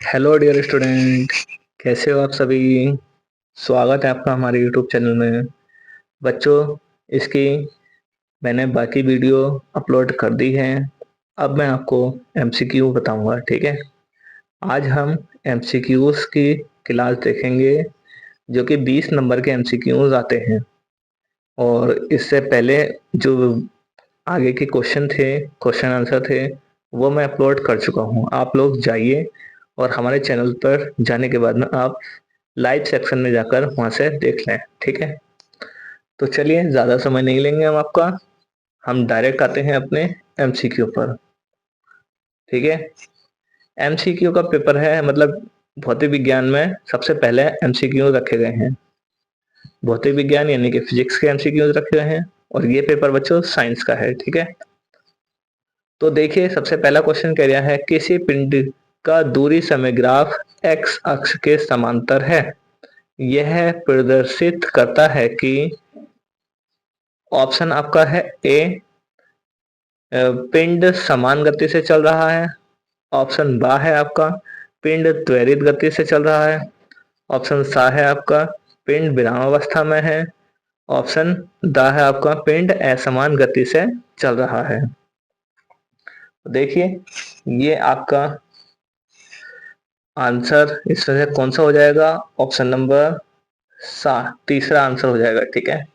Hello dear student, कैसे हो आप सभी। स्वागत है आपका हमारे यूट्यूब चैनल में। बच्चों, इसकी मैंने बाकी वीडियो अपलोड कर दी है। अब मैं आपको एमसीक्यू बताऊंगा, ठीक है। आज हम एमसीक्यूज की क्लास देखेंगे, जो कि 20 नंबर के एमसीक्यूज आते हैं। और इससे पहले जो आगे के क्वेश्चन थे, क्वेश्चन आंसर थे, वो मैं अपलोड कर चुका हूँ। आप लोग जाइए और हमारे चैनल पर जाने के बाद में आप लाइव सेक्शन में जाकर वहां से देख लें, ठीक है। तो चलिए, ज़्यादा समय नहीं लेंगे हम आपका। हम डायरेक्ट आते हैं अपने एमसीक्यू पर, ठीक है। एमसीक्यू का पेपर है, मतलब भौतिक विज्ञान में सबसे पहले एमसीक्यू रखे गए हैं। भौतिक विज्ञान यानी कि फिजिक्स के एमसीक्यू रखे गए हैं, और ये पेपर बच्चों साइंस का है, ठीक है। तो देखिए, सबसे पहला क्वेश्चन कह रहा है, किसी पिंड का दूरी समय ग्राफ एक्स अक्ष के समांतर है। यह प्रदर्शित करता है कि ऑप्शन आपका है ए, पिंड समान गति से चल रहा है। ऑप्शन बा है आपका, पिंड त्वरित गति से चल रहा है। ऑप्शन सा है आपका, पिंड विरामावस्था में है। ऑप्शन दा है आपका, पिंड असमान गति से चल रहा है। देखिए, ये आपका आंसर इसमें से कौन सा हो जाएगा। ऑप्शन नंबर सा, तीसरा आंसर हो जाएगा, ठीक है।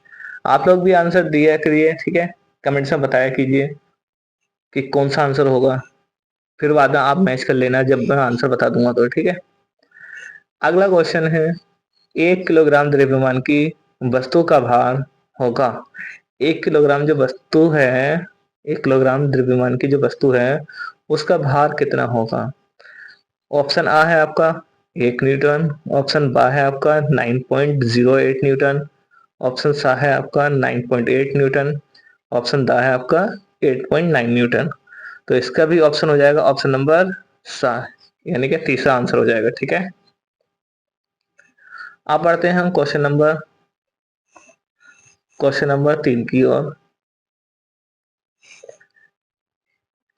आप लोग भी आंसर दिया करिए, ठीक है। कमेंट्स में बताया कीजिए कि कौन सा आंसर होगा। फिर बाद में आप मैच कर लेना जब मैं आंसर बता दूंगा तो, ठीक है। अगला क्वेश्चन है, 1 किलोग्राम द्रव्यमान की वस्तु का भार होगा। 1 किलोग्राम जो वस्तु है, 1 किलोग्राम द्रव्यमान की जो वस्तु है, उसका भार कितना होगा। ऑप्शन आ है आपका 1 न्यूटन। ऑप्शन बा है आपका 9.08 न्यूटन। ऑप्शन सा है आपका 9.8 न्यूटन। ऑप्शन दा है आपका 8.9 न्यूटन। तो इसका भी ऑप्शन हो जाएगा ऑप्शन नंबर सा, यानी कि तीसरा आंसर हो जाएगा, ठीक है। अब बढ़ते हैं हम क्वेश्चन नंबर 3 की ओर।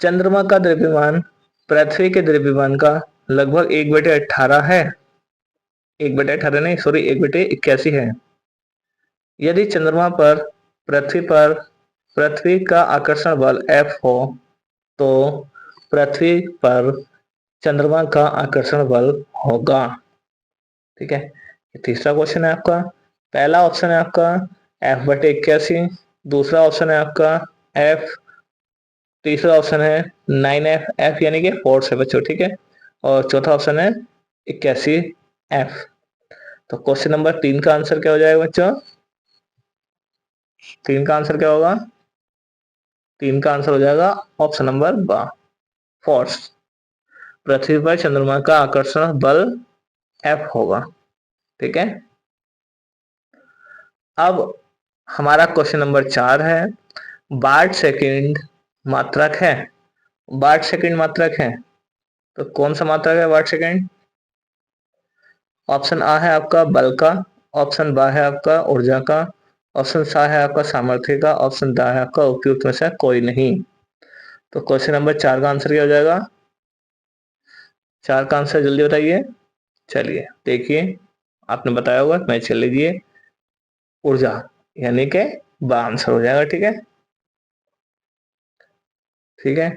चंद्रमा का द्रव्यमान पृथ्वी के द्रव्यमान का लगभग 1/18 है। 1/18 नहीं, सॉरी, 1/81 है। यदि चंद्रमा पर पृथ्वी का आकर्षण बल F हो, तो पृथ्वी पर चंद्रमा का आकर्षण बल होगा, ठीक है। ये तीसरा क्वेश्चन है आपका। पहला ऑप्शन है आपका F/81। दूसरा ऑप्शन है आपका F। तीसरा ऑप्शन है 9F, F यानी कि फोर्स है बच्चों, ठीक है। और चौथा ऑप्शन है 81F। तो क्वेश्चन नंबर 3 का आंसर क्या हो जाएगा बच्चों। 3 का आंसर क्या होगा। 3 का आंसर हो जाएगा ऑप्शन नंबर बा, फोर्स। पृथ्वी पर चंद्रमा का आकर्षण बल F होगा, ठीक है। अब हमारा क्वेश्चन नंबर 4 है, वाट सेकंड मात्रक है। वाट सेकंड मात्रक है, तो कौन सा मात्रक है वाट सेकंड। ऑप्शन आ है आपका बल का। ऑप्शन बा है आपका ऊर्जा का। ऑप्शन सा है आपका सामर्थ्य का। ऑप्शन दा है आपका उपयुक्त में से कोई नहीं। तो क्वेश्चन नंबर 4 का आंसर क्या हो जाएगा। 4 का आंसर जल्दी बताइए। चलिए देखिए, आपने बताया होगा, मैच कर लीजिए। ऊर्जा, यानी कि बा आंसर हो जाएगा, ठीक है। ठीक है,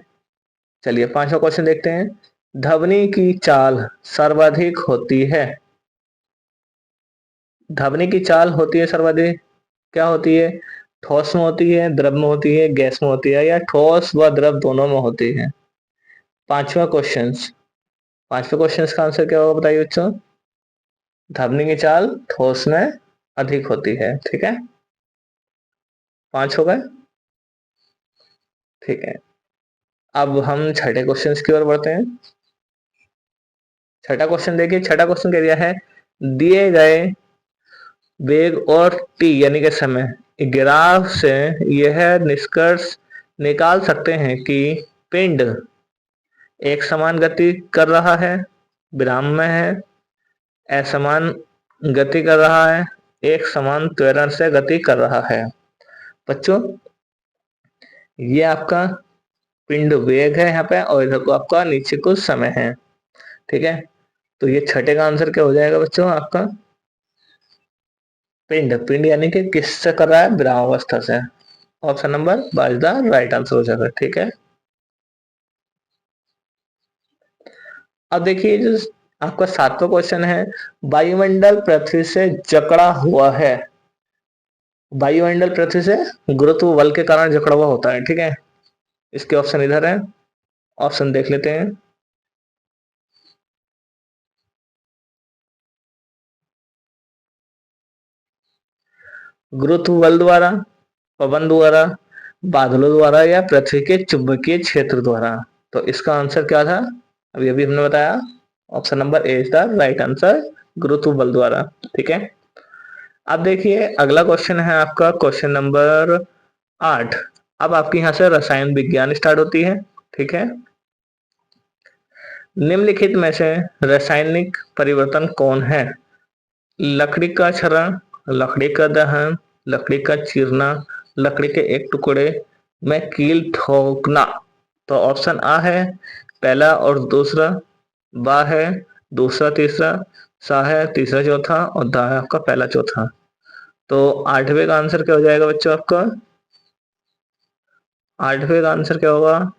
चलिए पांचवा क्वेश्चन देखते हैं। ध्वनि की चाल सर्वाधिक होती है। ध्वनि की चाल होती है सर्वाधिक, क्या होती है। ठोस में होती है, द्रव में होती है, गैस में होती है, या ठोस व द्रव दोनों में होती है। पांचवा क्वेश्चन, पांचवे क्वेश्चन का आंसर क्या होगा बताइए बच्चों। ध्वनि की चाल ठोस में अधिक होती है, ठीक है। 5 हो गए, ठीक है। अब हम छठे क्वेश्चन की ओर बढ़ते हैं। छठा क्वेश्चन देखिए, छठा क्वेश्चन कह दिया है, दिए गए वेग और टी यानी कि समय ग्राफ से यह निष्कर्ष निकाल सकते हैं कि पिंड एक समान गति कर रहा है, विराम में है, असमान गति कर रहा है, एक समान त्वरण से गति कर रहा है। बच्चों, ये आपका पिंड वेग है यहाँ पे, और इधर को आपका नीचे कुछ समय है, ठीक है। तो ये छठे का आंसर क्या हो जाएगा बच्चों आपका? पिंड। पिंड यानी कि किससे कर रहा है? विरामावस्था से। ऑप्शन नंबर 22 राइट आंसर हो जाएगा। ठीक है, अब देखिए जो आपका सातवां क्वेश्चन है, वायुमंडल पृथ्वी से जकड़ा हुआ है। वायुमंडल पृथ्वी से गुरुत्व बल के कारण जकड़ा हुआ होता है। ठीक है, इसके ऑप्शन इधर है, ऑप्शन देख लेते हैं। गुरुत्व बल द्वारा, पवन द्वारा, बादलों द्वारा, या पृथ्वी के चुंबकीय क्षेत्र द्वारा। तो इसका आंसर क्या था? अभी अभी हमने बताया, option number A is the right answer, गुरुत्व बल द्वारा। ठीक है, अब देखिए अगला क्वेश्चन है आपका क्वेश्चन नंबर 8। अब आपके यहाँ से रसायन विज्ञान स्टार्ट होती है। ठीक है, निम्नलिखित में से रासायनिक परिवर्तन कौन है? लकड़ी का क्षरण, लकड़ी का दहन, लकड़ी का चीरना, लकड़ी के एक टुकड़े में कील ठोकना। तो ऑप्शन आ है पहला और दूसरा, बा है दूसरा तीसरा, सा है तीसरा चौथा, और दा है आपका पहला चौथा। तो आठवें का आंसर क्या हो जाएगा बच्चों आपका? आठवें का आंसर क्या होगा?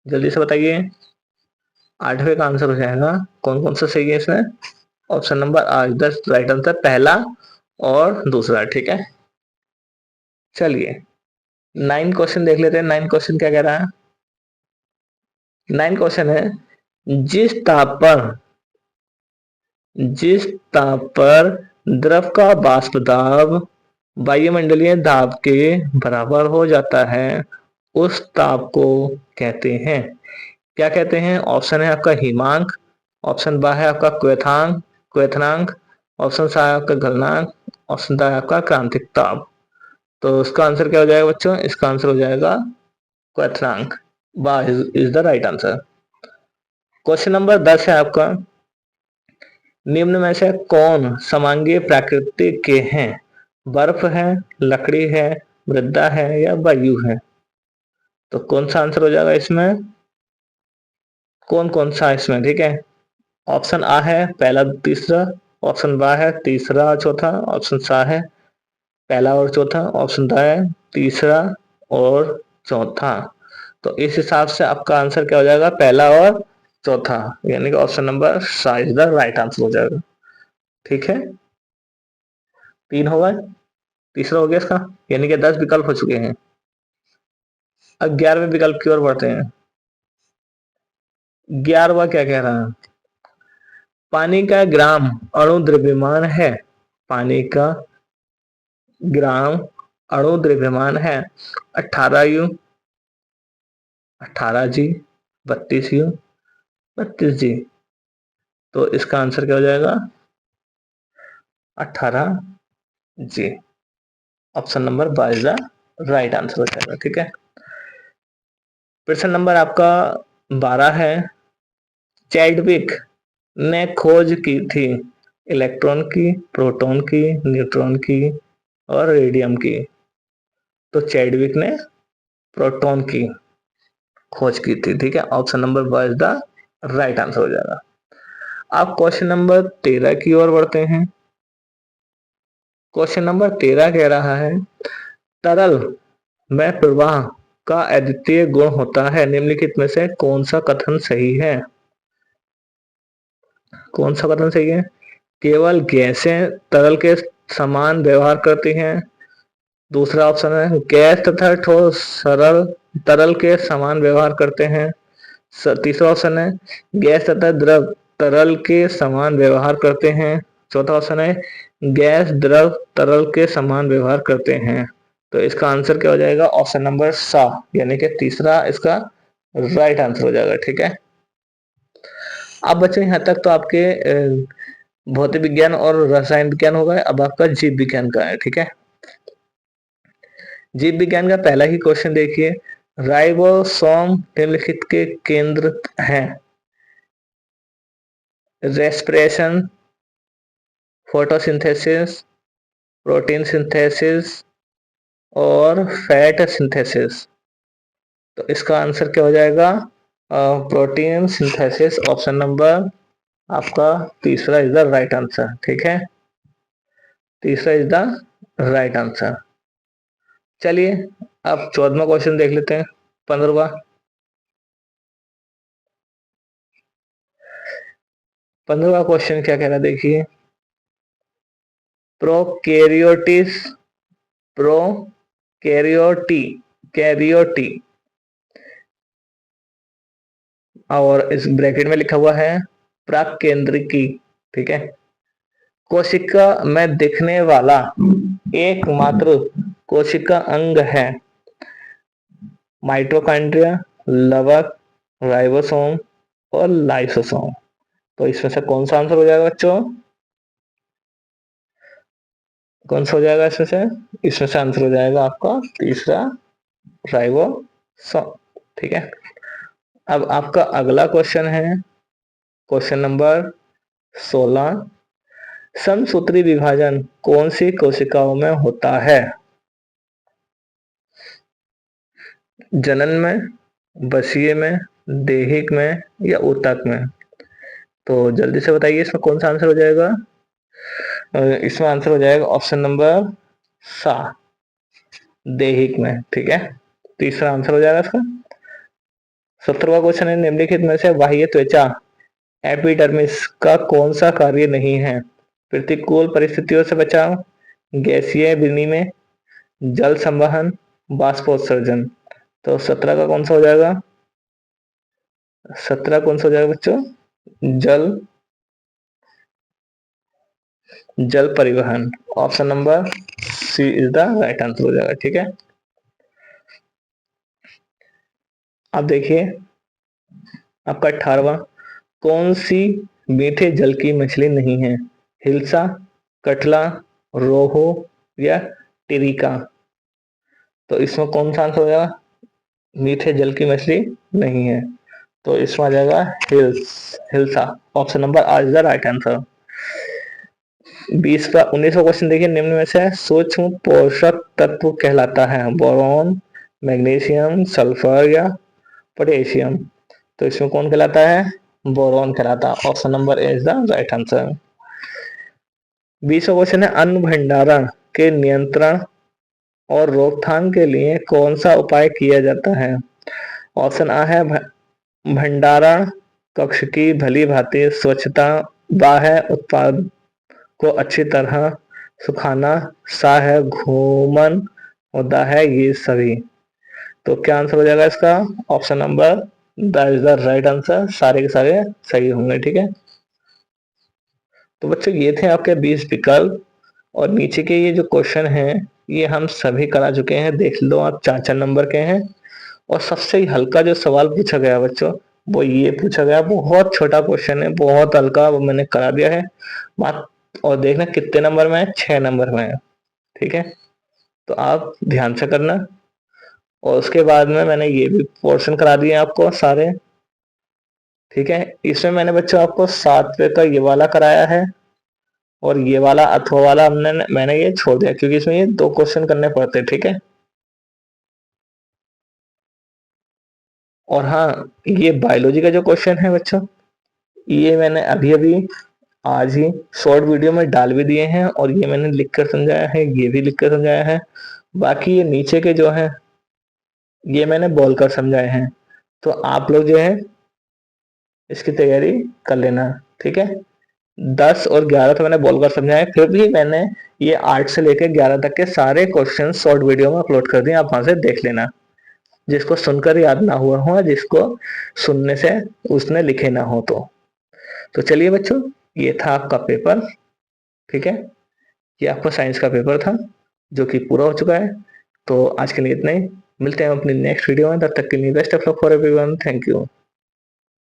जल्दी से बताइए। आठवें का आंसर हो जाएगा, कौन कौन सा सही है इसमें? ऑप्शन नंबर आठ, दस राइट आंसर, पहला और दूसरा। ठीक है, चलिए नाइन क्वेश्चन देख लेते हैं। नाइन क्वेश्चन क्या कह रहा है? नाइन क्वेश्चन है, जिस ताप पर जिस ताप पर द्रव का वाष्प दाब वायुमंडलीय दाब के बराबर हो जाता है, उस ताप को कहते हैं, क्या कहते हैं? ऑप्शन है आपका हिमांक, ऑप्शन बा है आपका क्वेथनांक, ऑप्शन सा है आपका गलनांक, ऑप्शन दा है आपका क्रांतिक ताप। तो इसका आंसर क्या हो जाएगा बच्चों? इसका आंसर हो जाएगा क्वेथनांक। बा is the right answer. Question number 10 है आपका, निम्न में से कौन समांगीय प्रकृति के हैं? बर्फ है, लकड़ी है, मृदा है, या वायु है? तो कौन सा आंसर हो जाएगा इसमें? कौन कौन सा इसमें? ठीक है, ऑप्शन आ है पहला तीसरा, ऑप्शन बा है तीसरा चौथा, ऑप्शन सा है पहला और चौथा, ऑप्शन दा है तीसरा और चौथा। तो इस हिसाब से आपका आंसर क्या हो जाएगा? पहला और चौथा, यानी कि ऑप्शन नंबर सा इज द राइट आंसर हो जाएगा। ठीक है, तीन होगा, तीसरा हो गया इसका, यानी कि 10 विकल्प हो चुके हैं। अब 11वें विकल्प की ओर बढ़ते हैं। 11वां क्या कह रहा है? पानी का ग्राम अणु द्रव्यमान है। पानी का ग्राम अणु द्रव्यमान है 18 U, 18 G, 32 U, 32 G। तो इसका आंसर क्या हो जाएगा? 18 G। Option number 22 right answer हो जाएगा। ठीक है, प्रश्न नंबर आपका 12 है, चैडविक ने खोज की थी इलेक्ट्रॉन की, प्रोटॉन की, न्यूट्रॉन की और रेडियम की। तो चैडविक ने प्रोटॉन की खोज की थी। ठीक है, ऑप्शन नंबर ब इज द राइट आंसर हो जाएगा। आप क्वेश्चन नंबर 13 की ओर बढ़ते हैं। क्वेश्चन नंबर 13 कह रहा है, तरल में प्रवाह का अद्वितीय गुण होता है, निम्नलिखित में से कौन सा कथन सही है? कौन सा कथन सही है? केवल गैसें तरल के समान व्यवहार करती हैं। दूसरा ऑप्शन है गैस तथा ठोस सरल तरल के समान व्यवहार करते हैं। तीसरा ऑप्शन है गैस तथा द्रव तरल के समान व्यवहार करते हैं। चौथा ऑप्शन है गैस द्रव तरल के समान व्यवहार करते हैं। तो इसका आंसर क्या हो जाएगा? ऑप्शन नंबर सा, यानी कि तीसरा इसका राइट आंसर हो जाएगा। ठीक है, अब बच्चों यहाँ तक तो आपके भौतिक विज्ञान और रसायन विज्ञान हो गए। अब आपका जीव विज्ञान का है। ठीक है, जीव विज्ञान का पहला ही क्वेश्चन देखिए, राइबोसोम निम्नलिखित के केंद्र हैं? रेस्पिरेशन, फोटोसिंथेसिस, प्रोटीन सिंथेसिस और फैट सिंथेसिस। तो इसका आंसर क्या हो जाएगा? प्रोटीन सिंथेसिस, ऑप्शन नंबर आपका तीसरा इज द राइट आंसर। ठीक है, तीसरा इज द राइट आंसर। चलिए अब 14वां क्वेश्चन देख लेते हैं। 15वां 15वां क्वेश्चन क्या कह रहा है देखिए। प्रोकैरियोटिस प्रोकैरियोटी कैरियोटी, और इस ब्रैकेट में लिखा हुआ है प्राकेंद्रिकी। ठीक है, कोशिका में दिखने वाला एकमात्र कोशिका अंग है माइटोकॉन्ड्रिया, लवक, राइबोसोम और लाइसोसोम। तो इसमें से कौन सा आंसर हो जाएगा बच्चों? कौन सा हो जाएगा इसमें से? इसमें से आंसर हो जाएगा आपका तीसरा, राइबोसोम। ठीक है, अब आपका अगला क्वेश्चन है क्वेश्चन नंबर 16। समसूत्री विभाजन कौन सी कोशिकाओं में होता है? जनन में, बसीय में, देहिक में या ऊतक में? तो जल्दी से बताइए इसमें कौन सा आंसर हो जाएगा। इसमें आंसर हो जाएगा ऑप्शन नंबर सा, देहिक में। ठीक है, तीसरा आंसर हो जाएगा इसका। 17वां क्वेश्चन है, निम्नलिखित में से बाह्य त्वचा एपिडर्मिस का कौन सा कार्य नहीं है? प्रतिकूल परिस्थितियों से बचाव, गैसीय विनिमय, जल संवहन, बाष्पोत्सर्जन। तो 17 का कौन सा हो जाएगा? 17 कौन सा हो जाएगा बच्चों? जल जल परिवहन। Option number C is the right answer हो जाएगा। ठीक है, अब देखिए आपका 18वां, कौन सी मीठे जल की मछली नहीं है? हिल्सा, कटला, रोहू या टिरिका? तो इसमें कौन सा आंसर हो जाएगा? मीठे जल की मछली नहीं है, तो इसमें आ जाएगा hilsa. Option number R is the right answer. 19वां क्वेश्चन देखिए, निम्न में से सूक्ष्म पोषक तत्व कहलाता है बोरॉन, मैग्नीशियम, सल्फर या पोटेशियम? तो इसमें कौन कहलाता है? बोरॉन कहलाता है। Option number A is the right answer. 20वां क्वेश्चन है, अन्न भंडारण के नियंत्रण और रोकथाम के लिए कौन सा उपाय किया जाता है? ऑप्शन आ है भंडारण कक्ष की भली भांति स्वच्छता, बाह्य उत्पाद को अच्छी तरह सुखाना, सा है घूमन, होता है ये सभी। तो क्या आंसर हो जाएगा इसका? Option number that is the right answer. सारे के सारे सही होंगे। ठीक है, तो बच्चों ये थे आपके 20 विकल्प, और नीचे के ये जो क्वेश्चन हैं ये हम सभी करा चुके हैं, देख लो आप, 4-4 नंबर के हैं। और सबसे हल्का जो सवाल पूछा गया बच्चों, वो ये पूछा गया, बहुत छोटा क्वेश्चन है, बहुत हल्का, वो मैंने करा दिया है मात्र। और देखना कितने नंबर में है, 6 नंबर में है। ठीक है, तो आप ध्यान से करना। और उसके बाद में मैंने ये भी पोर्शन करा दिए आपको सारे। ठीक है, इसमें मैंने बच्चों आपको 7वें का ये वाला कराया है, और ये वाला अथवा वाला मैंने ये छोड़ दिया, क्योंकि इसमें ये 2 क्वेश्चन करने पड़ते हैं। ठीक है, और हाँ, ये बायोलॉजी का जो क्वेश्चन है बच्चों, ये मैंने अभी अभी आज ही शॉर्ट वीडियो में डाल भी दिए हैं, और ये मैंने लिख कर समझाया है, ये भी लिख कर समझाया है। बाकी ये नीचे के जो है ये मैंने बोल कर समझाए हैं। तो आप लोग जो है इसकी तैयारी कर लेना। ठीक है, 10 और 11 तो मैंने बोलकर समझाया, फिर भी मैंने ये 8 से लेकर 11 तक के सारे क्वेश्चन शॉर्ट वीडियो में अपलोड कर दिए, आप वहां से देख लेना। जिसको सुनकर याद ना हुआ हो, जिसको सुनने से उसने लिखे ना हो तो चलिए बच्चों, ये था आपका पेपर। ठीक है, ये आपका साइंस का पेपर था जो कि पूरा हो चुका है। तो आज के लिए इतना ही, मिलते हैं अपनी नेक्स्ट वीडियो में, तब तक के लिए best of luck for everyone. Thank you.